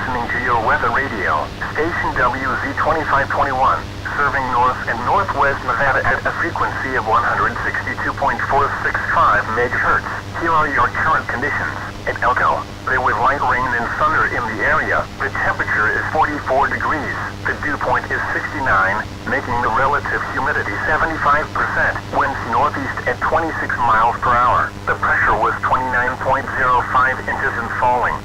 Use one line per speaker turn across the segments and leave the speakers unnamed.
listening to your weather radio, station WZ2521, serving north and northwest Nevada at a frequency of 162.465 MHz. Here are your current conditions. At Elko, there was light rain and thunder in the area. The temperature is 44 degrees. The dew point is 69, making the relative humidity 75%. Winds northeast at 26 miles per hour. The pressure was 29.05 inches and falling.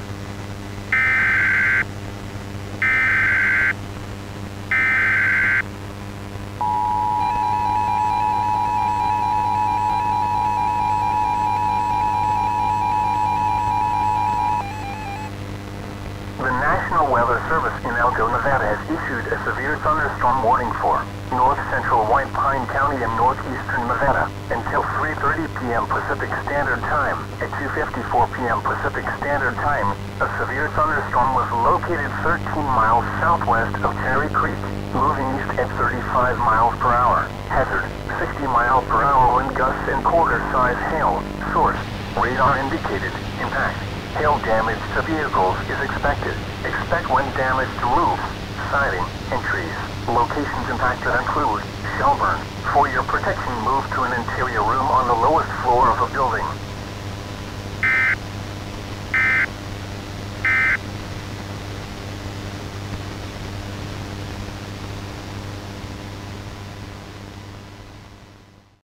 Weather Service in Elko, Nevada has issued a severe thunderstorm warning for north central White Pine County and northeastern Nevada until 3:30 p.m. Pacific Standard Time. At 2:54 p.m. Pacific Standard Time, a severe thunderstorm was located 13 miles southwest of Cherry Creek, moving east at 35 miles per hour. Hazard, 60 mile per hour wind gusts and quarter-size hail. Source, radar indicated. Impact, hail damage to vehicles is expected. Expect wind damage to roofs, siding, and trees. Locations impacted include Shelburne. For your protection, move to an interior room on the lowest floor of a building.